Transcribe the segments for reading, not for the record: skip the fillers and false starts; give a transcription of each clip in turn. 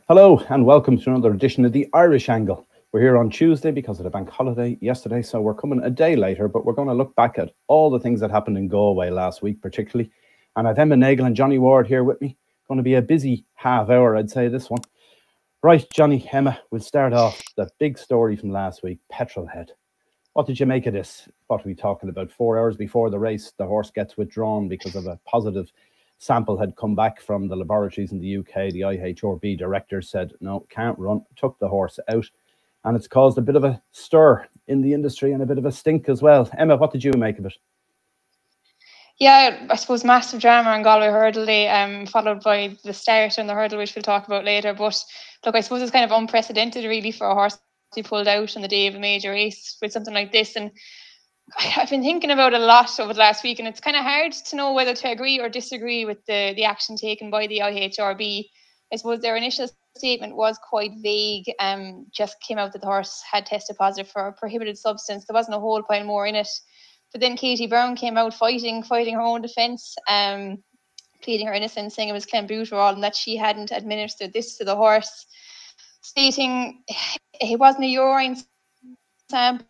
Hello and welcome to another edition of the Irish Angle. We're here on Tuesday because of the bank holiday yesterday, so we're coming a day later, but we're going to look back at all the things that happened in Galway last week, particularly. And I've Emma Nagle and Johnny Ward here with me. Going to be a busy half hour, I'd say, this one. Right, Johnny, Emma, we'll start off the big story from last week, Petrol Head. What did you make of this? What are we talking about? 4 hours before the race, the horse gets withdrawn because of a positive sample had come back from the laboratories in the UK. The IHRB director said, no, can't run, took the horse out. And it's caused a bit of a stir in the industry and a bit of a stink as well. Emma, what did you make of it? Yeah, I suppose massive drama on Galway Hurdle Day, followed by the start on the hurdle, which we'll talk about later. But look, I suppose it's kind of unprecedented really for a horse to be pulled out on the day of a major race with something like this. And I've been thinking about it a lot over the last week, and it's kind of hard to know whether to agree or disagree with the action taken by the IHRB. I suppose their initial statement was quite vague. Just came out that the horse had tested positive for a prohibited substance. There wasn't a whole pile more in it. But then Katie Brown came out fighting her own defence, pleading her innocence, saying it was clenbuterol and that she hadn't administered this to the horse, stating it wasn't a urine sample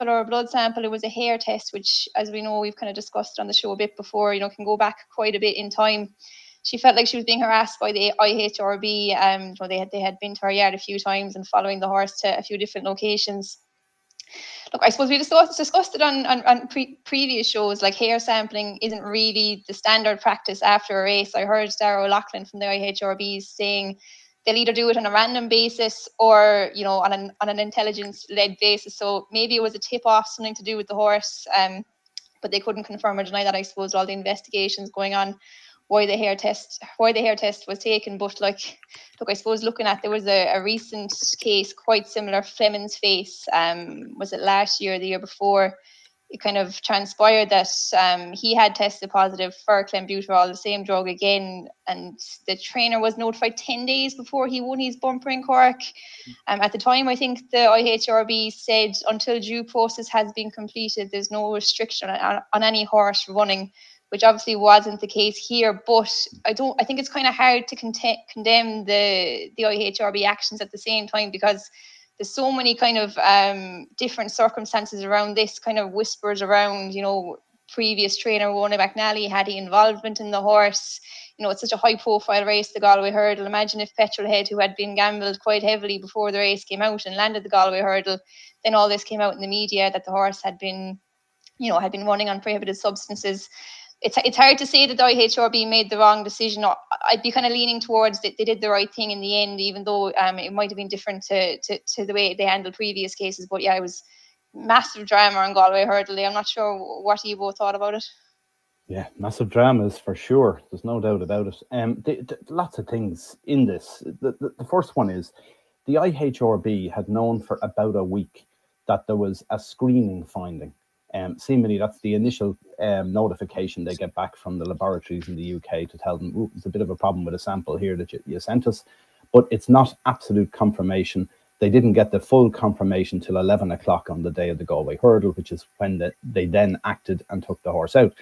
or a blood sample, it was a hair test, which, as we know, we've kind of discussed on the show a bit before, can go back quite a bit in time. She felt like she was being harassed by the IHRB. They had been to her yard a few times and following the horse to a few different locations. Look, I suppose we discussed it on previous shows. Like, hair sampling isn't really the standard practice after a race. I heard Darragh O'Loughlin from the IHRB saying they'll either do it on a random basis or, on an intelligence-led basis. So maybe it was a tip-off, something to do with the horse, but they couldn't confirm or deny that. I suppose all the investigations going on why the hair test was taken. But look, I suppose looking at, there was a recent case quite similar, Fleming's Face, was it last year or the year before? It kind of transpired that he had tested positive for clenbuterol, the same drug again, and the trainer was notified 10 days before he won his bumper in Cork. At the time, I think the IHRB said until due process has been completed, there's no restriction on any horse running, which obviously wasn't the case here. But I think it's kind of hard to condemn the IHRB actions at the same time, because there's so many kind of different circumstances around this, kind of whispers around, previous trainer Rona McNally, had he involvement in the horse? It's such a high profile race, the Galway Hurdle. Imagine if Petrol Head, who had been gambled quite heavily before the race, came out and landed the Galway Hurdle, then all this came out in the media that the horse had been running on prohibited substances. It's hard to say that the IHRB made the wrong decision. I'd be kind of leaning towards that they did the right thing in the end, even though it might have been different to the way they handled previous cases. But yeah, it was massive drama on Galway Hurdle. I'm not sure what you both thought about it. Yeah, massive dramas for sure. There's no doubt about it. Lots of things in this. The first one is the IHRB had known for about a week that there was a screening finding. Seemingly that's the initial notification they get back from the laboratories in the UK to tell them, there's a bit of a problem with a sample here that you sent us, but it's not absolute confirmation. They didn't get the full confirmation till 11 o'clock on the day of the Galway Hurdle, which is when they then acted and took the horse out.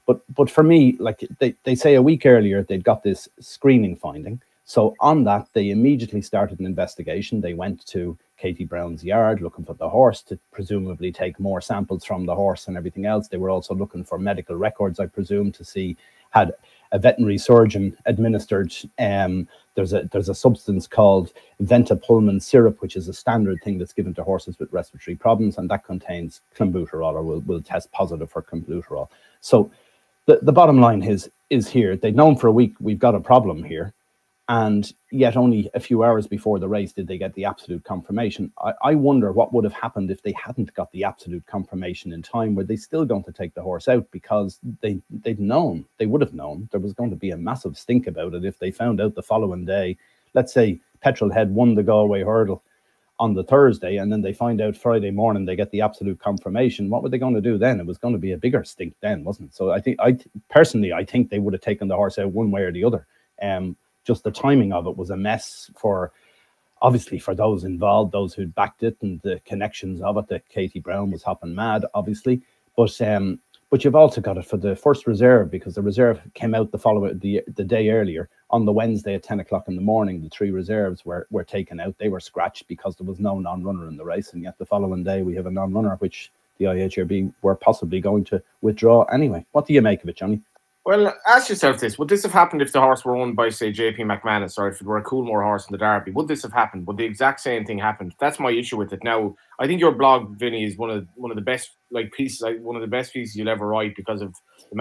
But for me, like they say a week earlier, they'd got this screening finding. So on that, they immediately started an investigation. They went to Katie Brown's yard looking for the horse to presumably take more samples from the horse and everything else. They were also looking for medical records, I presume, to see had a veterinary surgeon administered. There's a substance called ventapulmin syrup, which is a standard thing that's given to horses with respiratory problems, and that contains clenbuterol, or will test positive for clenbuterol. So the bottom line is here, they'd known for a week we've got a problem here. And yet only a few hours before the race did they get the absolute confirmation. I wonder what would have happened if they hadn't got the absolute confirmation in time. Were they still going to take the horse out? Because they would have known there was going to be a massive stink about it if they found out the following day. Let's say Petrol Head won the Galway Hurdle on the Thursday, and then they find out Friday morning they get the absolute confirmation. What were they going to do then? It was going to be a bigger stink then, wasn't it? So I think they would have taken the horse out one way or the other. Just the timing of it was a mess obviously for those involved, those who'd backed it, and the connections of it, that Katie Brown was hopping mad, obviously. But But you've also got it for the first reserve, because the reserve came out the day earlier. On the Wednesday at 10 o'clock in the morning, the 3 reserves were taken out. They were scratched because there was no non-runner in the race, and yet the following day we have a non-runner, which the IHRB were possibly going to withdraw anyway. What do you make of it, Johnny? Well, ask yourself this. Would this have happened if the horse were owned by, say, JP McManus, or if it were a Coolmore horse in the Derby? Would this have happened? Would the exact same thing happen? That's my issue with it. Now, I think your blog, Vinny, is one of the best pieces, one of the best pieces you'll ever write, because of the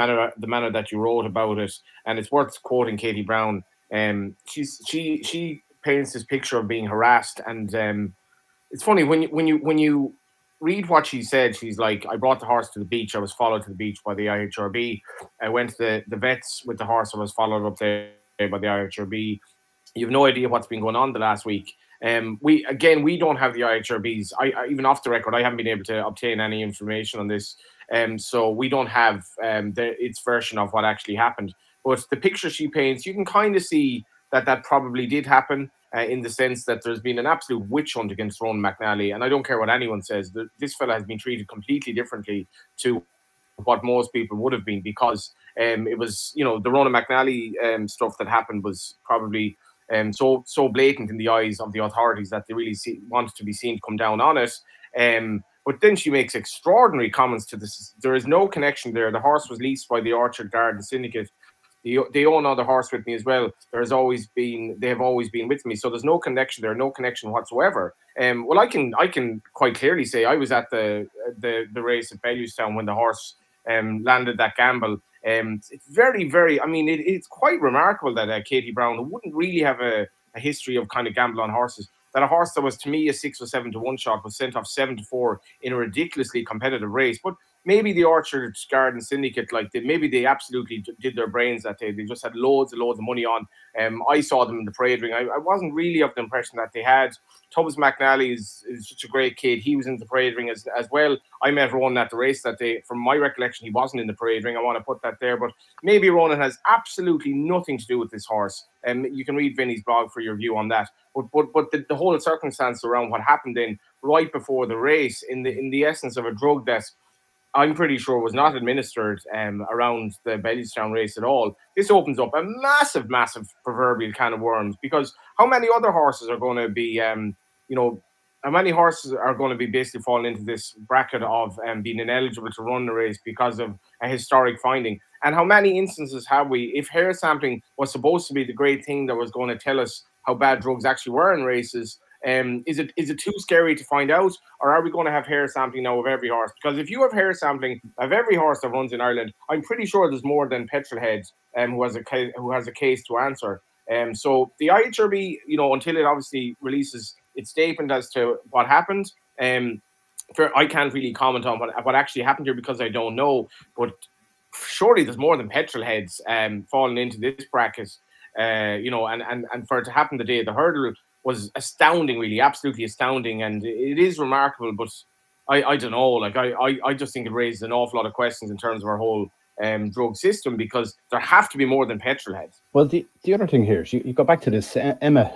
manner that you wrote about it. And it's worth quoting Katie Brown. She paints this picture of being harassed, and it's funny when you read what she said. She's like, I brought the horse to the beach. I was followed to the beach by the IHRB. I went to the vets with the horse. I was followed up there by the IHRB. You have no idea what's been going on the last week. We don't have the IHRBs. I even off the record, I haven't been able to obtain any information on this. So we don't have its version of what actually happened. But the picture she paints, you can kind of see that probably did happen. In the sense that there's been an absolute witch hunt against Ronan McNally. And I don't care what anyone says, this fella has been treated completely differently to what most people would have been, because it was, the Ronan McNally stuff that happened was probably so blatant in the eyes of the authorities that they really wanted to be seen to come down on it. But then she makes extraordinary comments to this. There is no connection there. The horse was leased by the Orchard Garden Syndicate. They own other horse with me as well. They have always been with me. So there's no connection there, no connection whatsoever. Well, I can quite clearly say I was at the race at Bellewstown when the horse landed that gamble. It's very, very, it's quite remarkable that Katie Brown, who wouldn't really have a history of kind of gamble on horses, that a horse that was to me a 6 or 7 to 1 shot was sent off 7 to 4 in a ridiculously competitive race. But maybe the Orchard Garden Syndicate, maybe they absolutely did their brains that day. They just had loads of money on. I saw them in the parade ring. I wasn't really of the impression that they had. Thomas McNally is such a great kid. He was in the parade ring as well. I met Ronan at the race that day. From my recollection, he wasn't in the parade ring. I want to put that there. But maybe Ronan has absolutely nothing to do with this horse. You can read Vinny's blog for your view on that. But the whole circumstance around what happened then right before the race, in the essence of a drug that I'm pretty sure was not administered around the Bellewstown race at all. This opens up a massive, massive proverbial can of worms, because how many other horses are going to be, how many horses are going to be basically falling into this bracket of being ineligible to run the race because of a historic finding? And how many instances have we, if hair sampling was supposed to be the great thing that was going to tell us how bad drugs actually were in races, is it too scary to find out, or are we going to have hair sampling now of every horse? Because if you have hair sampling of every horse that runs in Ireland, I'm pretty sure there's more than Petrol Head who has a case to answer. So the IHRB, until it obviously releases its statement as to what happened, I can't really comment on what actually happened here, because I don't know. But surely there's more than Petrol Heads falling into this bracket, and for it to happen the day of the hurdle was astounding, really, absolutely astounding. And it is remarkable, but I don't know, I just think it raises an awful lot of questions in terms of our whole drug system, because there have to be more than Petrol Heads. Well, the other thing here is you go back to this, Emma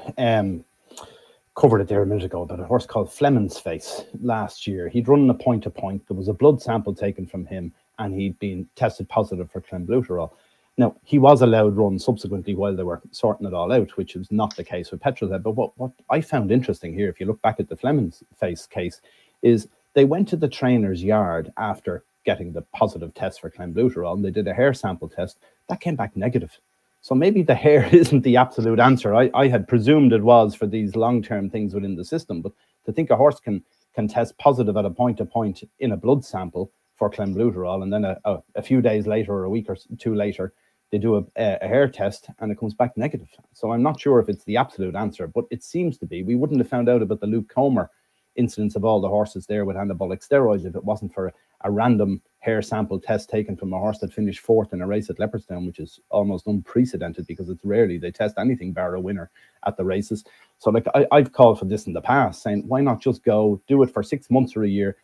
covered it there a minute ago, about a horse called Fleming's Face last year. He'd run a point-to-point. There was a blood sample taken from him, and he'd been tested positive for clenbuterol. Now, he was allowed run subsequently while they were sorting it all out, which was not the case with Petrol Head. But what I found interesting here, if you look back at the Fleming's Face case, is they went to the trainer's yard after getting the positive test for clenbuterol, and they did a hair sample test. That came back negative. So maybe the hair isn't the absolute answer. I had presumed it was for these long-term things within the system, but to think a horse can test positive at a point-to-point in a blood sample for clenbuterol, and then a few days later or a week or two later, they do a hair test and it comes back negative. So I'm not sure if it's the absolute answer, but it seems to be. We wouldn't have found out about the Luke Comer incidents of all the horses there with anabolic steroids if it wasn't for a random hair sample test taken from a horse that finished 4th in a race at Leopardstown, which is almost unprecedented, because it's rarely they test anything bar a winner at the races. So I've called for this in the past, saying why not just go do it for 6 months or a year,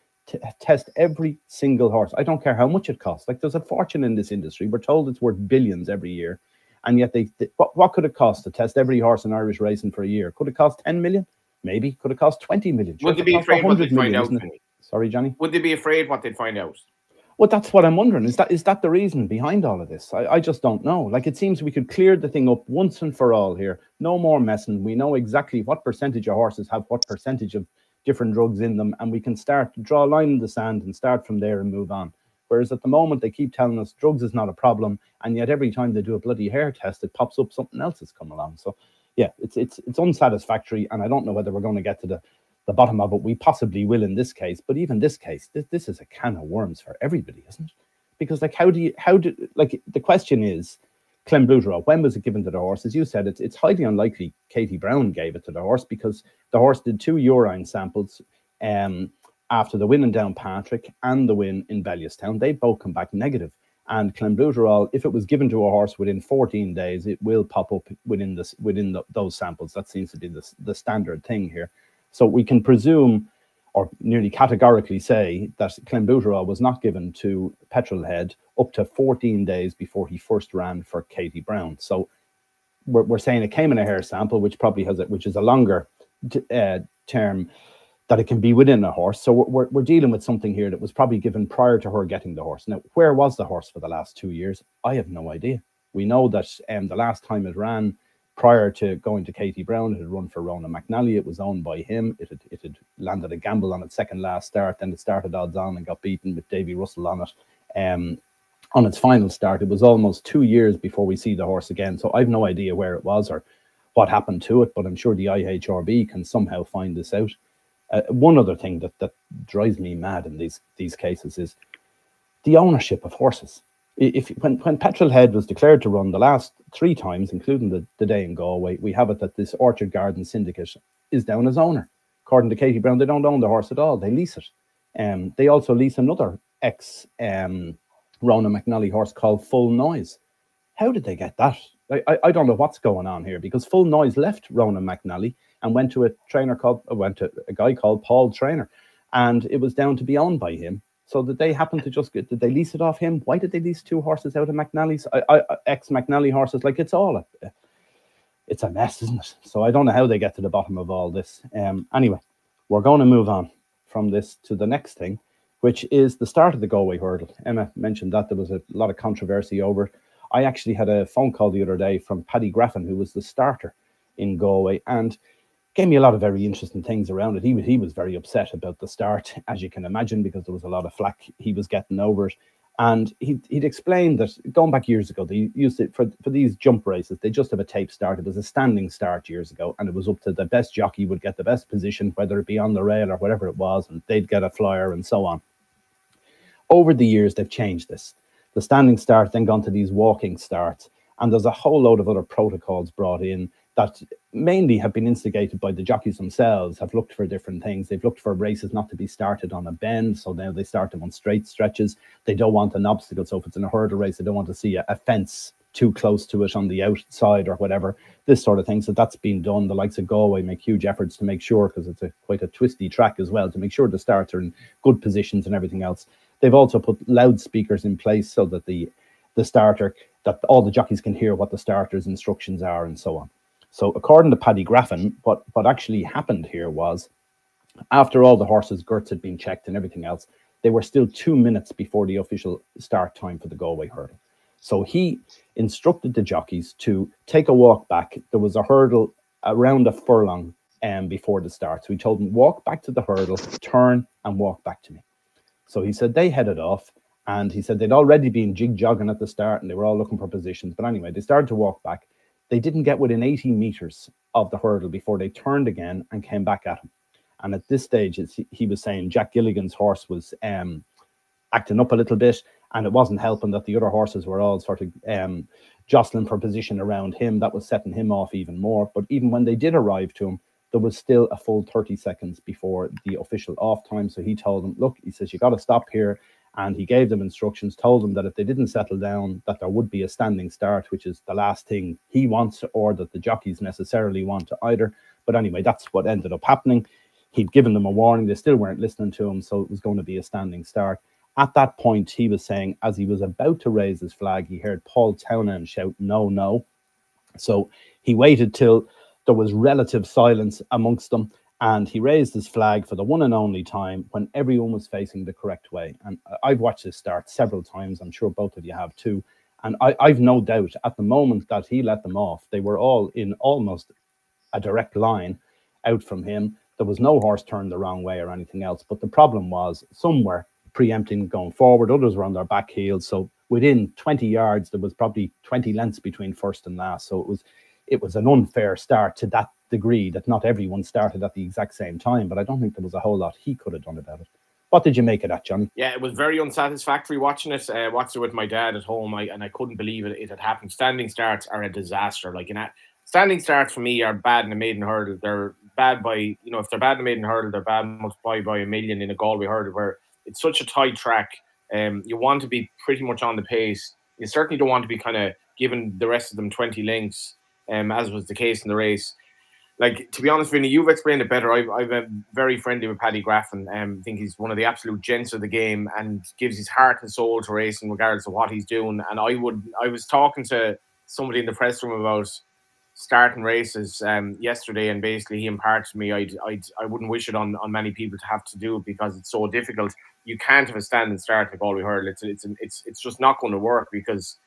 test every single horse. I don't care how much it costs. There's a fortune in this industry. We're told it's worth billions every year, and yet what could it cost to test every horse in Irish racing for a year? Could it cost 10 million? Maybe. Could it cost 20 million? Would they be afraid what they'd find out? Sorry, Johnny? Would they be afraid what they'd find out? Well, that's what I'm wondering. Is that the reason behind all of this? I just don't know. Like, it seems we could clear the thing up once and for all here. No more messing. We know exactly what percentage of horses have what percentage of different drugs in them, and we can start to draw a line in the sand and start from there and move on. Whereas at the moment, they keep telling us drugs is not a problem, and yet every time they do a bloody hair test, it pops up something else has come along. So, yeah, it's unsatisfactory, and I don't know whether we're going to get to the bottom of it. We possibly will in this case, but even this case, this is a can of worms for everybody, isn't it? Because, like, the question is, Clenbuterol, when was it given to the horse? As you said, it's highly unlikely Katie Brown gave it to the horse, because the horse did 2 urine samples after the win in Downpatrick and the win in Bellewstown. They both come back negative. And Clenbuterol, if it was given to a horse within 14 days, it will pop up within those samples. That seems to be the standard thing here. So we can presume, or nearly categorically say, that Clenbuterol was not given to Petrol Head up to 14 days before he first ran for Katie Brown. So we're saying it came in a hair sample, which probably which is a longer term, that it can be within a horse. So we're dealing with something here that was probably given prior to her getting the horse. Now, where was the horse for the last 2 years? I have no idea. We know that the last time it ran, prior to going to Katie Brown, it had run for Ronan McNally. It was owned by him. It had landed a gamble on its second last start. Then it started odds on and got beaten with Davy Russell on it. On its final start, it was almost 2 years before we see the horse again. So I've no idea where it was or what happened to it, but I'm sure the IHRB can somehow find this out. One other thing that drives me mad in these cases is the ownership of horses. When Petrol Head was declared to run the last 3 times, including the day in Galway, we have it that this Orchard Garden Syndicate is down as owner. According to Katie Brown, they don't own the horse at all. They lease it. They also lease another Ronan McNally horse called Full Noise. How did they get that? I don't know what's going on here, because Full Noise left Ronan McNally and went to a guy called Paul Trainer, and it was down to be owned by him. So did they happen to did they lease it off him? Why did they lease 2 horses out of McNally's? Ex-McNally horses? Like, it's a mess, isn't it? So I don't know how they get to the bottom of all this. Anyway, we're going to move on from this to the next thing, which is the start of the Galway Hurdle. Emma mentioned that there was a lot of controversy over it. I actually had a phone call the other day from Paddy Graffin, who was the starter in Galway, and gave me a lot of very interesting things around it. He was very upset about the start, as you can imagine, because there was a lot of flack he was getting over it. And he'd explained that going back years ago, they used it for these jump races. They just have a tape start. It was a standing start years ago, and it was up to the best jockey would get the best position, whether it be on the rail or whatever it was, and they'd get a flyer and so on. Over the years, they've changed this. The standing start then gone to these walking starts, and there's a whole load of other protocols brought in that mainly have been instigated by the jockeys themselves, have looked for different things. They've looked for races not to be started on a bend, so now they start them on straight stretches. They don't want an obstacle, so if it's in a hurdle race, they don't want to see a fence too close to it on the outside or whatever, this sort of thing. So that's been done. The likes of Galway make huge efforts to make sure, because it's quite a twisty track as well, to make sure the starts are in good positions and everything else. They've also put loudspeakers in place so that that all the jockeys can hear what the starter's instructions are and so on. So according to Paddy Graffin, what actually happened here was, after all the horses' girths had been checked and everything else, they were still 2 minutes before the official start time for the Galway Hurdle. So he instructed the jockeys to take a walk back. There was a hurdle around a furlong before the start. So he told them, walk back to the hurdle, turn and walk back to me. So he said they headed off, and he said they'd already been jig-jogging at the start and they were all looking for positions. But anyway, they started to walk back. They didn't get within 80 meters of the hurdle before they turned again and came back at him. And at this stage, he was saying Jack Gilligan's horse was acting up a little bit, and it wasn't helping that the other horses were all sort of jostling for position around him. That was setting him off even more. But even when they did arrive to him, there was still a full 30 seconds before the official off time. So he told them, look, he says, you got to stop here. And he gave them instructions, told them that if they didn't settle down, that there would be a standing start, which is the last thing he wants, or that the jockeys necessarily want to either. But anyway, that's what ended up happening. He'd given them a warning. They still weren't listening to him, so it was going to be a standing start. At that point, he was saying, as he was about to raise his flag, he heard Paul Townend shout, no, no. So he waited till there was relative silence amongst them, And he raised his flag for the one and only time when everyone was facing the correct way. And I've watched this start several times. I'm sure both of you have too. And I've no doubt at the moment that he let them off, they were all in almost a direct line out from him. There was no horse turned the wrong way or anything else. But the problem was some were preempting going forward. Others were on their back heels. So within 20 yards, there was probably 20 lengths between first and last. So it was an unfair start to that degree that not everyone started at the exact same time, but I don't think there was a whole lot he could have done about it. What did you make of that, Johnny? Yeah, it was very unsatisfactory watching it. Watched it with my dad at home, and I couldn't believe it had happened. Standing starts are a disaster. Standing starts for me are bad in the maiden hurdle. They're bad by, if they're bad in the maiden hurdle, they're bad multiplied by a million in a Galway hurdle where it's such a tight track. You want to be pretty much on the pace. You certainly don't want to be kind of giving the rest of them 20 lengths, as was the case in the race. Like, to be honest, Vinny, you've explained it better. I'm very friendly with Paddy Graffin. I think he's one of the absolute gents of the game and gives his heart and soul to racing regardless of what he's doing. And I was talking to somebody in the press room about starting races yesterday, and basically he imparted to me I wouldn't wish it on many people to have to do it because it's so difficult. You can't have a standing start in the Galway Hurdle. It's just not going to work because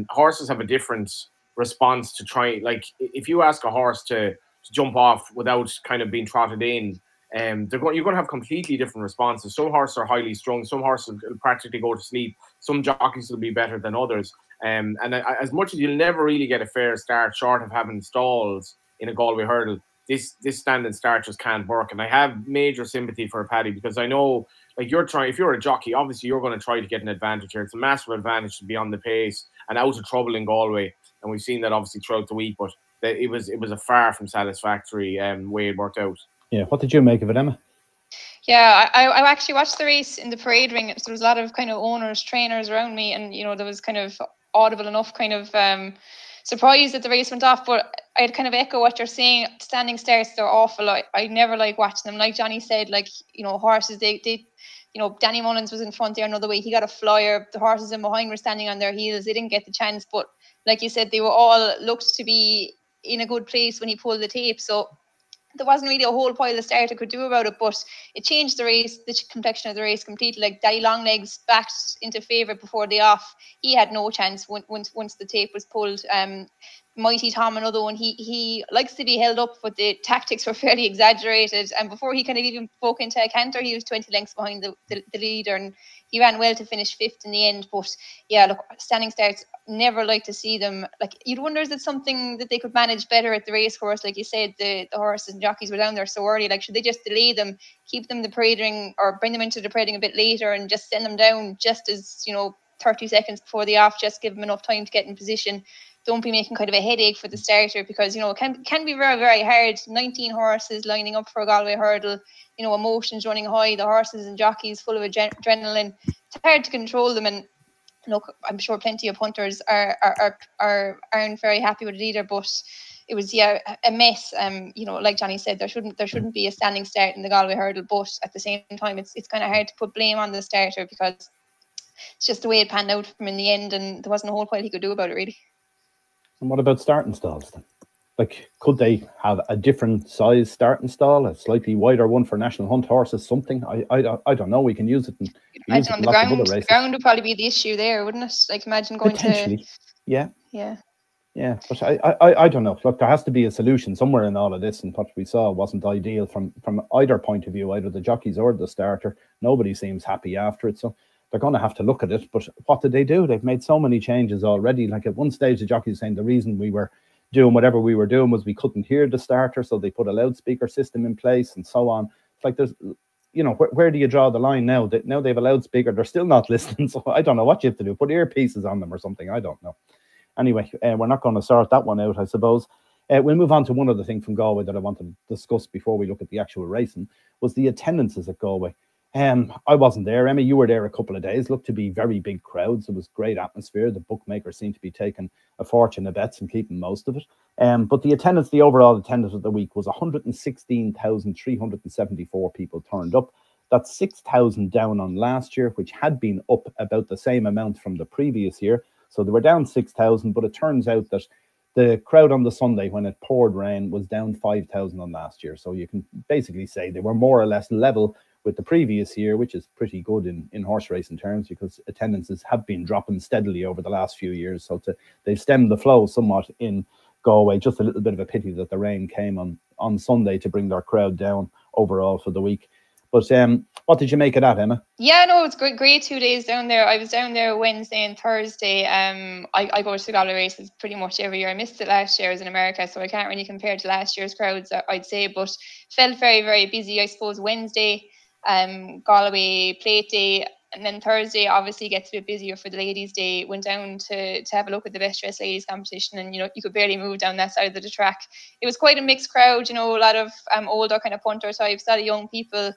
horses have a different response to try. Like, if you ask a horse to jump off without kind of being trotted in, you're going to have completely different responses. Some horses are highly strung. Some horses will practically go to sleep. Some jockeys will be better than others. And as much as you'll never really get a fair start short of having stalls in a Galway Hurdle, this standing start just can't work. And I have major sympathy for Paddy because I know, like, if you're a jockey, obviously you're going to try to get an advantage here. It's a massive advantage to be on the pace and out of trouble in Galway. And we've seen that obviously throughout the week, but it was a far from satisfactory way it worked out. Yeah, what did you make of it, Emma? Yeah, I actually watched the race in the parade ring. So there was a lot of kind of owners, trainers around me, and there was kind of audible enough kind of surprise that the race went off. But I'd kind of echo what you're saying. Standing starts, they're awful. I never like watching them. Like Johnny said, like horses, they Danny Mullins was in front there another way. He got a flyer. The horses in behind were standing on their heels. They didn't get the chance. But like you said, they were all looked to be in a good place when he pulled the tape. So there wasn't really a whole pile of starter could do about it, but it changed the race, the complexion of the race completely. Like Daddy Longlegs backed into favourite before the off. He had no chance once the tape was pulled. Mighty Tom, another one, he likes to be held up, but the tactics were fairly exaggerated. And before he kind of even broke into a canter, he was 20 lengths behind the leader, and he ran well to finish fifth in the end. But yeah, look, standing starts, never like to see them. Like, you'd wonder, is it something that they could manage better at the racecourse? Like you said, the horses and jockeys were down there so early. Like, should they just delay them, keep them the parade ring, or bring them into the parade ring a bit later and just send them down just as 30 seconds before the off, just give them enough time to get in position. Don't be making kind of a headache for the starter, because it can be very, very hard. 19 horses lining up for a Galway Hurdle, emotions running high, the horses and jockeys full of adrenaline. It's hard to control them, and look, I'm sure plenty of punters aren't very happy with it either. But it was a mess. Like Johnny said, there shouldn't be a standing start in the Galway Hurdle, but at the same time, it's kind of hard to put blame on the starter because it's just the way it panned out for him in the end, and there wasn't a whole pile he could do about it, really. And what about starting stalls then? Like, could they have a different size starting stall, a slightly wider one for National Hunt horses, something? I don't know. We can use it. Imagine on the ground. The ground would probably be the issue there, wouldn't it? Like, imagine going potentially. To... Yeah, but I don't know. Look, there has to be a solution somewhere in all of this, and what we saw wasn't ideal from either point of view, either the jockeys or the starter. Nobody seems happy after it, so they're going to have to look at it. But what did they do? They've made so many changes already. Like, at one stage, the jockeys saying the reason we were doing whatever we were doing was we couldn't hear the starter, so they put a loudspeaker system in place and so on. It's like, there's, where do you draw the line now? Now they have a loudspeaker, they're still not listening, so I don't know what you have to do. Put earpieces on them or something, I don't know. Anyway, we're not going to sort that one out, I suppose. We'll move on to one other thing from Galway that I want to discuss before we look at the actual racing, was the attendances at Galway. I wasn't there. Emma, you were there a couple of days. Looked to be very big crowds. It was great atmosphere. The bookmakers seemed to be taking a fortune of bets and keeping most of it. But the overall attendance of the week was 116,374 people turned up. That's 6,000 down on last year, which had been up about the same amount from the previous year. So they were down 6,000, but it turns out that the crowd on the Sunday, when it poured rain, was down 5,000 on last year. So you can basically say they were more or less level with the previous year, which is pretty good in horse racing terms, because attendances have been dropping steadily over the last few years. So they've stemmed the flow somewhat in Galway. Just a little bit of a pity that the rain came on Sunday to bring their crowd down overall for the week. But what did you make of that, Emma? Yeah, no, it's great 2 days down there. I was down there Wednesday and Thursday. I go to the Galway races pretty much every year. I missed it last year. I was in America, so I can't really compare to last year's crowds, I'd say. But felt very, very busy. I suppose Wednesday, Galway Plate Day, and then Thursday obviously gets a bit busier for the Ladies' Day. Went down to have a look at the Best Dressed Ladies competition, and you could barely move down that side of the track. It was quite a mixed crowd, a lot of older kind of punter types, a lot of young people.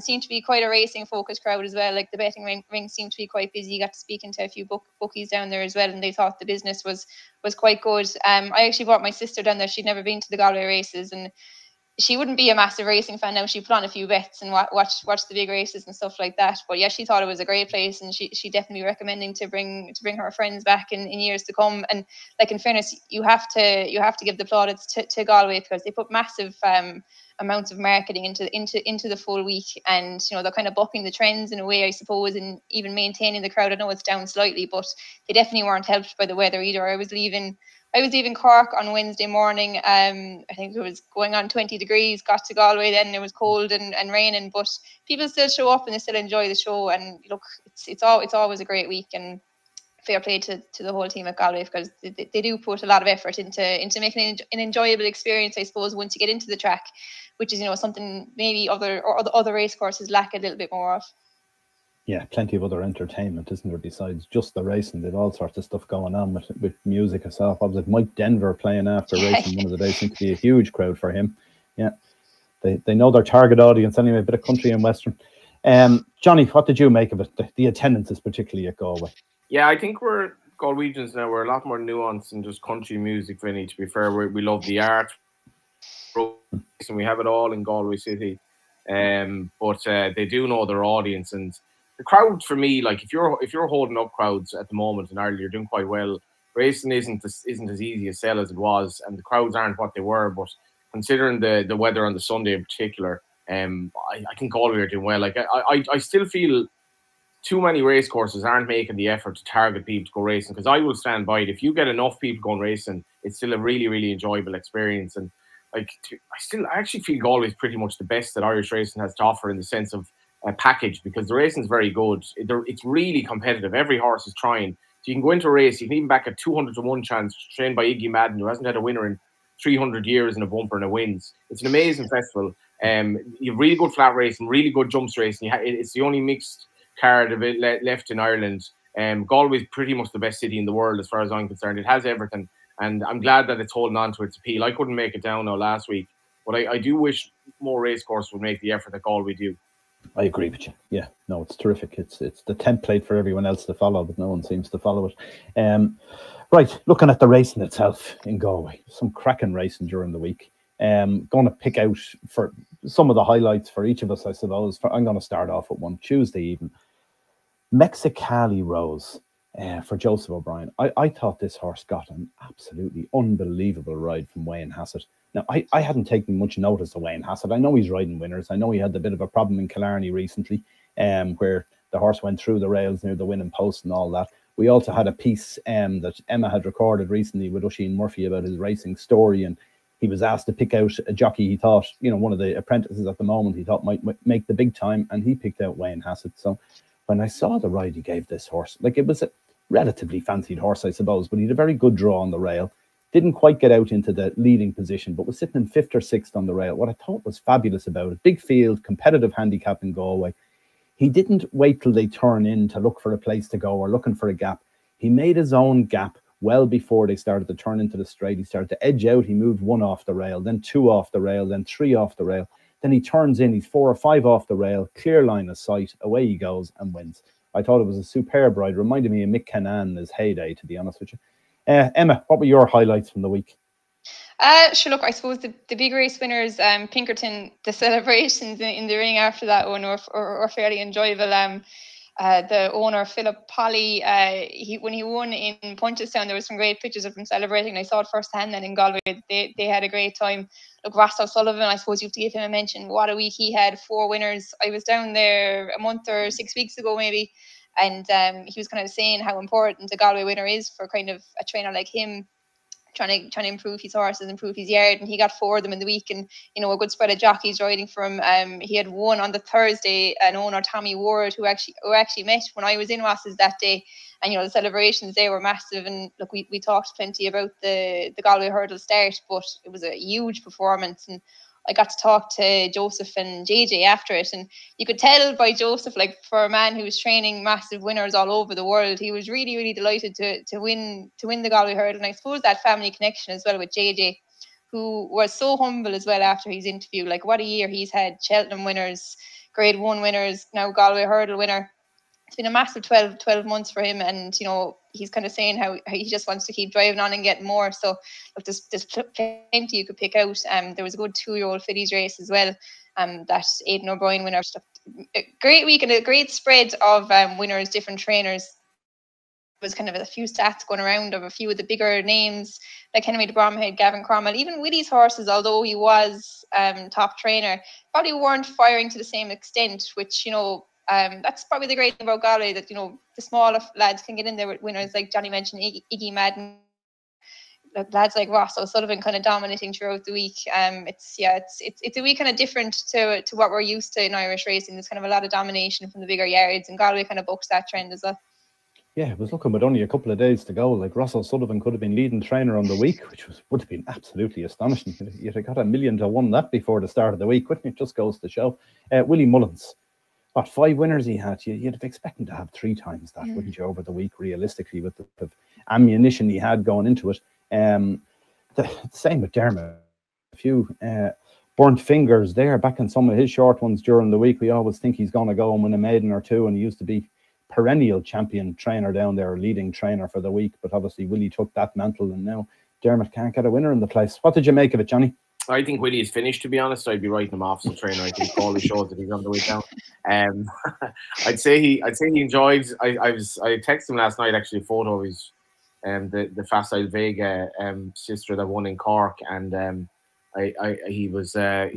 Seemed to be quite a racing focused crowd as well. Like the betting ring seemed to be quite busy. Got to speaking to a few bookies down there as well, and they thought the business was quite good. I actually brought my sister down there. She'd never been to the Galway races, and she wouldn't be a massive racing fan now. She put on a few bets and watch the big races and stuff like that. But yeah, she thought it was a great place, and she definitely recommending to bring her friends back in years to come. And like, in fairness, you have to give the plaudits to Galway, because they put massive amounts of marketing into the full week, and they're kind of bucking the trends in a way, I suppose, and even maintaining the crowd. I know it's down slightly, but they definitely weren't helped by the weather either. I was leaving Cork on Wednesday morning. I think it was going on 20 degrees. Got to Galway then, it was cold and raining, but people still show up and they still enjoy the show. And look, it's always a great week, and fair play to the whole team at Galway, because they do put a lot of effort into making an enjoyable experience, I suppose, once you get into the track, which is something maybe other race courses lack a little bit more of. Yeah, plenty of other entertainment, isn't there, besides just the racing? They've all sorts of stuff going on with music itself. Obviously, Mike Denver playing after racing one of the days seemed to be a huge crowd for him. Yeah, they know their target audience anyway, a bit of country and western. Johnny, what did you make of it? The attendances, particularly at Galway. Yeah, I think we're Galwegians now. We're a lot more nuanced than just country music, Vinny. To be fair, we love the art, and we have it all in Galway City. But they do know their audience, and the crowd, for me, like if you're holding up crowds at the moment in Ireland, you're doing quite well. Racing isn't as easy a sell as it was, and the crowds aren't what they were. But considering the weather on the Sunday in particular, I think Galway are doing well. Like I still feel too many race courses aren't making the effort to target people to go racing, because I will stand by it. If you get enough people going racing, it's still a really, really enjoyable experience. And like, I actually feel Galway is pretty much the best that Irish racing has to offer in the sense of a package, because the racing is very good. It's really competitive. Every horse is trying. So you can go into a race, you can even back a 200-to-1 chance, trained by Iggy Madden, who hasn't had a winner in 300 years in a bumper, and it wins. It's an amazing festival. You have really good flat racing, really good jumps racing. It's the only mixed card of it left in Ireland. Galway is pretty much the best city in the world as far as I'm concerned. It has everything, and I'm glad that it's holding on to its appeal. I couldn't make it down now last week, but I do wish more racecourses would make the effort that Galway do. I agree with you. Yeah, no, it's terrific. It's the template for everyone else to follow, but no one seems to follow it. Right, looking at the racing itself in Galway, some cracking racing during the week. Going to pick out for some of the highlights for each of us, I suppose. I'm going to start off with one Tuesday even. Mexicali Rose for Joseph O'Brien. I thought this horse got an absolutely unbelievable ride from Wayne Hassett. Now, I hadn't taken much notice of Wayne Hassett. I know he's riding winners. I know he had a bit of a problem in Killarney recently, where the horse went through the rails near the winning post and all that. We also had a piece that Emma had recorded recently with Oisin Murphy about his racing story, and he was asked to pick out a jockey he thought, one of the apprentices at the moment he thought might make the big time, and he picked out Wayne Hassett. So when I saw the ride he gave this horse, like, it was a relatively fancied horse, I suppose, but he had a very good draw on the rail. Didn't quite get out into the leading position, but was sitting in 5th or 6th on the rail. What I thought was fabulous about it, big field, competitive handicap in Galway. He didn't wait till they turn in to look for a place to go or looking for a gap. He made his own gap well before they started to turn into the straight. He started to edge out. He moved 1 off the rail, then 2 off the rail, then 3 off the rail. Then he turns in, he's 4 or 5 off the rail, clear line of sight, away he goes and wins. I thought it was a superb ride. Reminded me of Mick Canaan in his heyday, to be honest with you. Emma, what were your highlights from the week? Sure, look, I suppose the big race winners, Pinkerton, the celebrations in the ring after that one were fairly enjoyable. the owner, Philip Polly, when he won in Punchestown, there was some great pictures of him celebrating. I saw it firsthand then in Galway. They had a great time. Look, Ross O'Sullivan, I suppose you have to give him a mention. What a week he had, 4 winners. I was down there a month or 6 weeks ago maybe, and he was kind of saying how important a Galway winner is for kind of a trainer like him, trying to improve his horses, improve his yard, and he got 4 of them in the week, and a good spread of jockeys riding for him. He had one on the Thursday, an owner, Tommy Ward, who actually met when I was in Ross's that day, and the celebrations there were massive. And look, we talked plenty about the Galway Hurdle start, but it was a huge performance, and I got to talk to Joseph and JJ after it, and you could tell by Joseph, like, for a man who was training massive winners all over the world, he was really, really delighted to win the Galway Hurdle. And I suppose that family connection as well with JJ, who was so humble as well after his interview. Like, what a year he's had. Cheltenham winners, Grade 1 winners, now Galway Hurdle winner. It's been a massive 12 months for him, and he's kind of saying how he just wants to keep driving on and getting more. So look, there's plenty you could pick out. There was a good 2-year-old fillies race as well, that Aidan O'Brien winner. A great week and a great spread of winners, different trainers. There was kind of a few stats going around of a few of the bigger names like Henry de Bromhead, Gavin Cromwell, even Willie's horses, although he was top trainer, probably weren't firing to the same extent, which that's probably the great thing about Galway, that the smaller lads can get in there with winners, like Johnny mentioned, Iggy Madden, lads like Ross O'Sullivan kind of dominating throughout the week. It's a week kind of different to what we're used to in Irish racing. There's kind of a lot of domination from the bigger yards, and Galway kind of bucks that trend as well. Yeah, it was looking with only a couple of days to go. Like, Ross O'Sullivan could have been leading trainer on the week, which would have been absolutely astonishing. You'd have got $1 million to 1 that before the start of the week, wouldn't it? Just goes to show. Willie Mullins, what, 5 winners he had? You'd have expected to have 3 times that, wouldn't you, over the week, realistically, with the ammunition he had going into it. The same with Dermot. A few burnt fingers there back in some of his short ones during the week. We always think he's going to go and win a maiden or 2, and he used to be perennial champion trainer down there, leading trainer for the week. But obviously Willie took that mantle, and now Dermot can't get a winner in the place. What did you make of it, Johnny? I think Willie is finished, to be honest. I'd be writing him off as a trainer. I think all the shows that he's on the way down. I'd say he enjoyed. I texted him last night, actually, a photo of his the Facile Vega sister that won in Cork, and he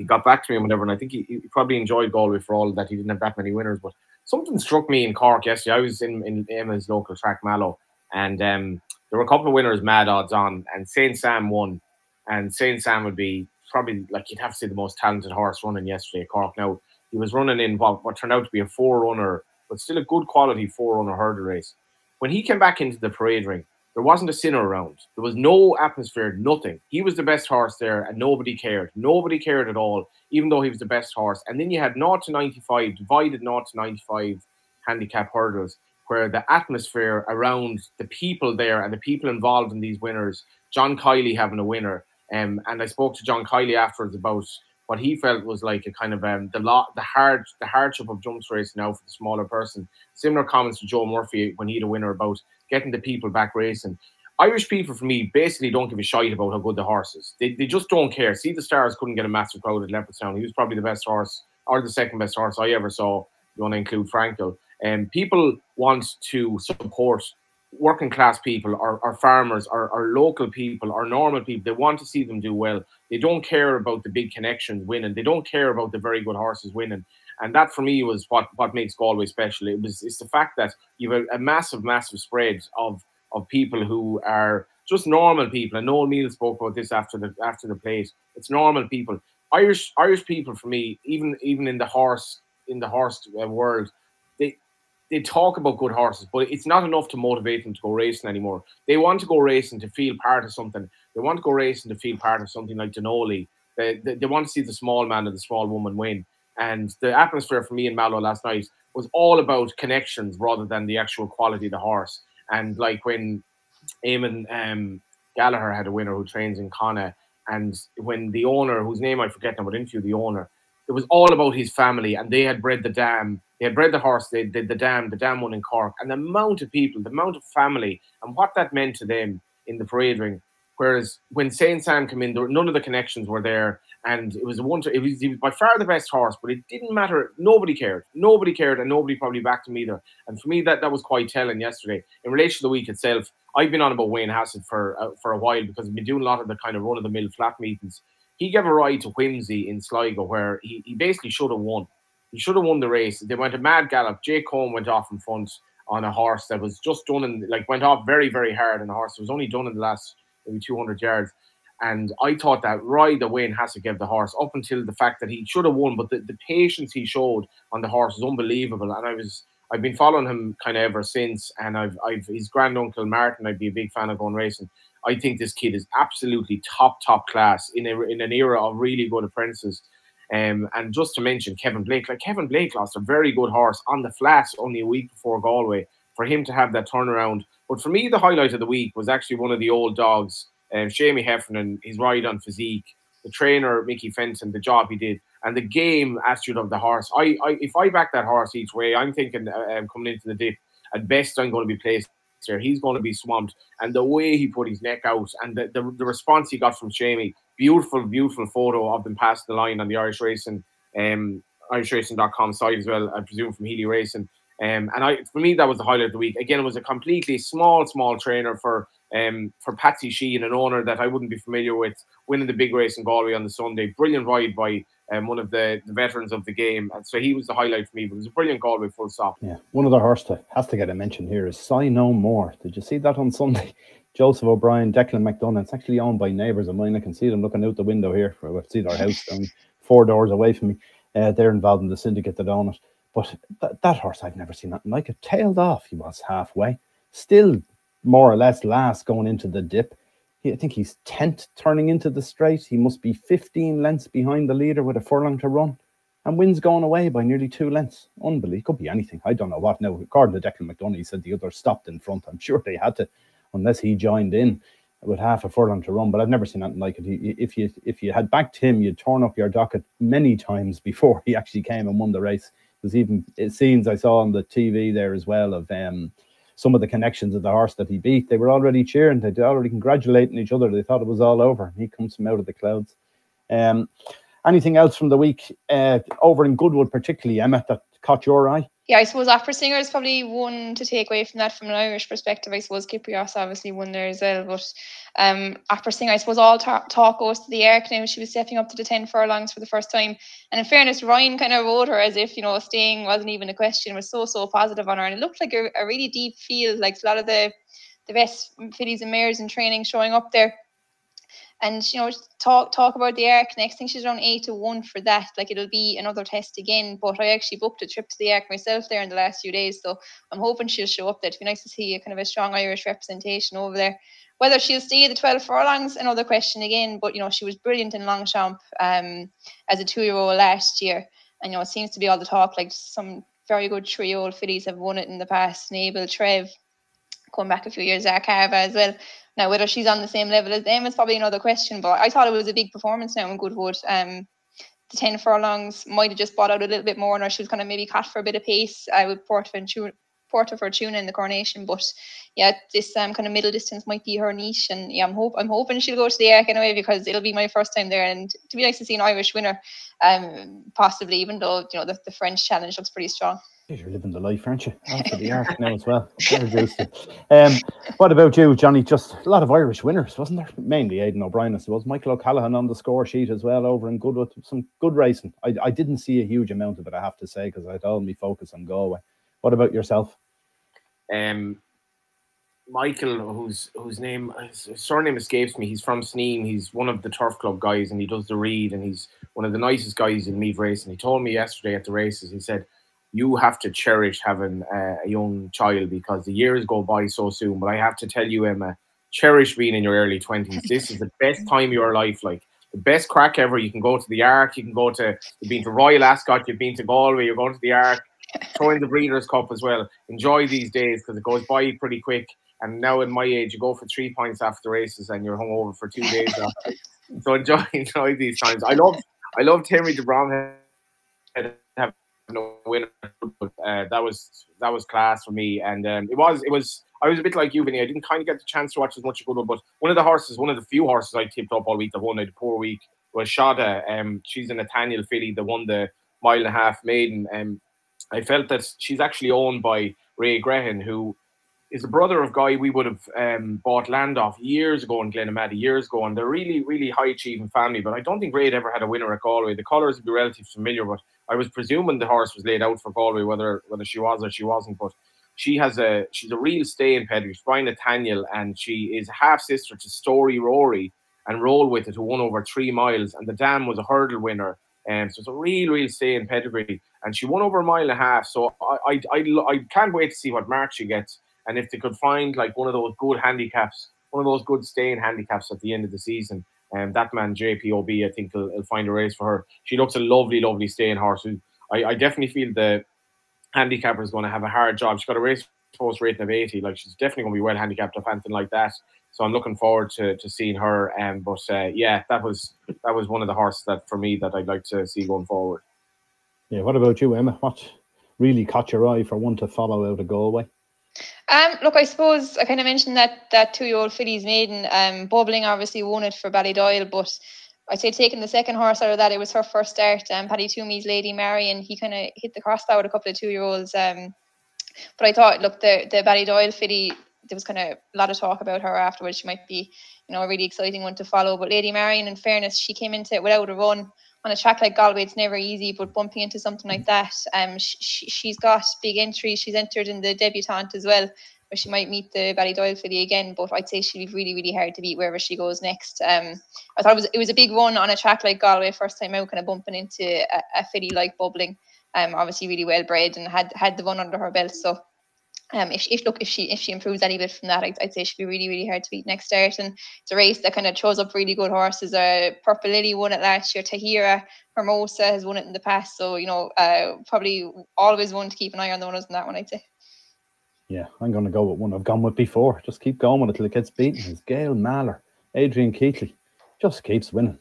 got back to me and whatever, and I think he probably enjoyed Galway for all that. He didn't have that many winners, but something struck me in Cork yesterday. I was in Emma's local track, Mallow, and there were a couple of winners mad odds on, and Saint Sam won, and Saint Sam would be probably, like, you'd have to say, the most talented horse running yesterday at Cork. Now, he was running in what turned out to be a 4-runner, but still a good quality 4-runner hurdle race. When he came back into the parade ring, there wasn't a sinner around. There was no atmosphere, nothing. He was the best horse there, and nobody cared. Nobody cared at all, even though he was the best horse. And then you had 0 to 95, divided 0 to 95 handicap hurdles, where the atmosphere around the people there and the people involved in these winners, John Kiley having a winner, and I spoke to John Kiley afterwards about what he felt was like a kind of the hardship of jumps racing now for the smaller person. Similar comments to Joe Murphy when he had a winner about getting the people back racing. Irish people, for me, basically don't give a shite about how good the horse is. They just don't care. See, the Stars couldn't get a massive crowd at Leopardstown. He was probably the best horse, or the second best horse I ever saw. You want to include Frankel. People want to support working class people, or farmers, or local people, or normal people. They want to see them do well. They don't care about the big connections winning. They don't care about the very good horses winning. And that, for me, was what makes Galway special. It's the fact that you have a massive spread of people who are just normal people. And Noel Neal spoke about this after the plate. It's normal people. Irish people, for me, even in the horse world, they talk about good horses, but it's not enough to motivate them to go racing anymore. They want to go racing to feel part of something. They want to go racing to feel part of something like Denoli. They want to see the small man and the small woman win. And the atmosphere for me in Mallow last night was all about connections rather than the actual quality of the horse. And like when Eamon Gallagher had a winner who trains in Connacht, and when the owner, whose name I forget now, but interviewed the owner, it was all about his family, and they had bred the dam. They had bred the horse, they did the dam won in Cork. And the amount of people, the amount of family, and what that meant to them in the parade ring. Whereas when Saint Sam came in, none of the connections were there, and it was he was by far the best horse, but it didn't matter. Nobody cared, and nobody probably backed him either. And for me, that was quite telling yesterday. In relation to the week itself, I've been on about Wayne Hassett for a while because I've been doing a lot of the kind of run of the mill flat meetings. He gave a ride to Whimsy in Sligo where he basically should have won. He should have won the race. They went a mad gallop. Jake Cohn went off in front on a horse that was just done and went off very, very hard, and the horse was only done in the last maybe 200 yards. And I thought that ride that Wayne Hassett gave the horse up until the fact that he should have won, but the patience he showed on the horse was unbelievable. And I've been following him kind of ever since, and I've his granduncle Martin, I'd be a big fan of going racing. I think this kid is absolutely top class in an era of really good apprentices. And just to mention Kevin Blake, Kevin Blake lost a very good horse on the flats only a week before Galway. For him to have that turnaround. But for me, the highlight of the week was actually one of the old dogs, Shamie Heffernan, his ride on Physique, the trainer, Mickey Fenton, the job he did, and the game attitude of the horse. If I back that horse each way, I'm thinking coming into the dip, at best I'm going to be placed there. He's going to be swamped. And the way he put his neck out and the response he got from Shamie, beautiful photo of them past the line on the Irish Racing, IrishRacing.com site as well, I presume from Healy Racing. For me, that was the highlight of the week. Again, it was a completely small trainer for Patsy Sheehan, an owner that I wouldn't be familiar with, winning the big race in Galway on the Sunday. Brilliant ride by one of the veterans of the game. And so he was the highlight for me, but it was a brilliant Galway full stop. Yeah, one other horse that has to get a mention here is Sigh No More. Did you see that on Sunday? Joseph O'Brien, Declan McDonough. It's actually owned by neighbours of mine. I can see them looking out the window here. I see their house down 4 doors away from me. They're involved in the syndicate that own it. But that horse, I've never seen nothing like it. Tailed off, he was halfway. Still more or less last going into the dip. I think he's 10th turning into the straight. He must be 15 lengths behind the leader with a furlong to run. And wins going away by nearly 2 lengths. Unbelievable. Could be anything. I don't know what. Now, according to Declan McDonough, he said the others stopped in front. I'm sure they had to, unless he joined in with half a furlong to run. But I've never seen anything like it. If you had backed him, you'd torn up your docket many times before he actually came and won the race. There's even scenes I saw on the TV there as well of some of the connections of the horse that he beat. They were already cheering. They were already congratulating each other. They thought it was all over. He comes from out of the clouds. Anything else from the week over in Goodwood, particularly, Emma, that caught your eye? Yeah, I suppose Opera Singer is probably one to take away from that from an Irish perspective. I suppose Kiprios obviously won there as well. But Opera Singer, I suppose all talk goes to the Arc now. She was stepping up to the 10 furlongs for the first time. And in fairness, Ryan kind of rode her as if, staying wasn't even a question. It was so positive on her. And it looked like a really deep field, like a lot of the best fillies and mares in training showing up there. And, talk about the Arc. Next thing, she's around 8-1 for that. Like, it'll be another test again. But I actually booked a trip to the Arc myself there in the last few days. So I'm hoping she'll show up there. It'd be nice to see a kind of a strong Irish representation over there. Whether she'll stay the 12 furlongs, another question again. But, she was brilliant in Longchamp as a 2-year-old last year. And, it seems to be all the talk. Like, some very good 3-year-old fillies have won it in the past. Nagle, Trev, going back a few years, Carva as well. Now, whether she's on the same level as them is probably another question, but I thought it was a big performance now in Goodwood. The 10 furlongs might have just bought out a little bit more, or she was kind of maybe caught for a bit of pace with Porta Fortuna in the Coronation. But yeah, this kind of middle distance might be her niche, and yeah, I'm hoping she'll go to the Arc anyway, because it'll be my first time there, and to be nice to see an Irish winner, possibly, even though the French challenge looks pretty strong. You're living the life, aren't you? After the Arc now as well. What about you, Johnny? Just a lot of Irish winners, wasn't there? Mainly Aidan O'Brien, I suppose. Michael O'Callaghan on the score sheet as well over in Goodwood. Some good racing. I didn't see a huge amount of it, I have to say, because I had all my focus on Galway. What about yourself? Michael, whose surname escapes me, he's from Sneem. He's one of the Turf Club guys, and he does the read, and he's one of the nicest guys in Meath racing. He told me yesterday at the races, he said, you have to cherish having a young child because the years go by so soon. But I have to tell you, Emma, cherish being in your early 20s. This is the best time of your life, like the best crack ever. You can go to the Arc, you've been to Royal Ascot, you've been to Galway, you're going to the Arc, throw in the Breeders' Cup as well. Enjoy these days because it goes by pretty quick. And now in my age, you go for 3 pints after the races and you're hungover for 2 days after. So enjoy these times. I loved Henry de Bromhead having a winner. But that was class for me, and it was. I was a bit like you, Vinny. I didn't kind of get the chance to watch as much of Goodwood, but one of the few horses I tipped up all week that won a poor week was Shada. She's a Nathaniel filly that won the 1.5 mile maiden. I felt that she's actually owned by Ray Grehan, who is the brother of Guy we would have bought land off years ago in Glenamaddy years ago, and they're really, really high achieving family. But I don't think Ray had ever had a winner at Galway. The colours would be relatively familiar, but I was presuming the horse was laid out for Galway, whether she was or she wasn't. But she's a real stay in pedigree. She's by Nathaniel, and she is half sister to Story Rory and Roll With It, who won over 3 miles, and the dam was a hurdle winner. So it's a real stay in pedigree, and she won over 1.5 miles. So I can't wait to see what mark she gets, and if they could find like one of those good handicaps, one of those good staying handicaps at the end of the season, that man JPOB, I think will find a race for her. She looks a lovely staying horse. I definitely feel the handicapper is going to have a hard job. She's got a race post rating of 80. Like, she's definitely going to be well handicapped or anything like that. So I'm looking forward to seeing her. But yeah, that was one of the horses that for me that I'd like to see going forward. Yeah. What about you, Emma? What really caught your eye for one to follow out of Galway? Look, I suppose I kind of mentioned that 2-year-old filly's maiden. Bubbling obviously won it for Ballydoyle, but I'd say taking the second horse out of that, it was her first start. Paddy Toomey's Lady Mary, and he kind of hit the crossbar with a couple of 2-year-olds. But I thought, look, the Ballydoyle filly, there was kind of a lot of talk about her afterwards. She might be, a really exciting one to follow. But Lady Marion, in fairness, she came into it without a run. On a track like Galway, it's never easy, but bumping into something like that, she's got big entries. She's entered in the debutante as well, where she might meet the Ballydoyle filly again. But I'd say she'll be really hard to beat wherever she goes next. I thought it was a big run on a track like Galway, first time out, kind of bumping into a filly like Bubbling. Obviously really well bred and had the run under her belt. So if she improves any bit from that, I'd say she'll be really hard to beat next start. And it's a race that kind of shows up really good horses. Purple Lily won it last year. Tahira Hermosa has won it in the past. So probably always one to keep an eye on the runners in that one, I'd say. Yeah, I'm going to go with one I've gone with before. Just keep going with it till it gets beaten. It's Gail Mahler. Adrian Keatley just keeps winning.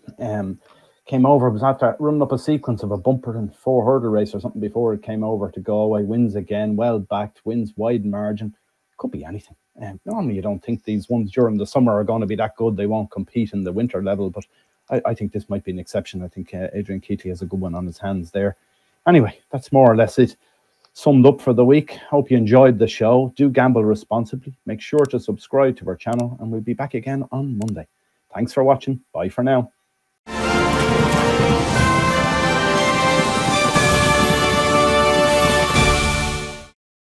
Came over, was after running up a sequence of a bumper and 4 hurdle race or something before it came over to Galway. Wins again, well backed, wins wide margin. Could be anything. Normally you don't think these ones during the summer are going to be that good. They won't compete in the winter level, but I think this might be an exception. I think Adrian Keatley has a good one on his hands there. Anyway, that's more or less it. Summed up for the week. Hope you enjoyed the show. Do gamble responsibly. Make sure to subscribe to our channel, and we'll be back again on Monday. Thanks for watching. Bye for now.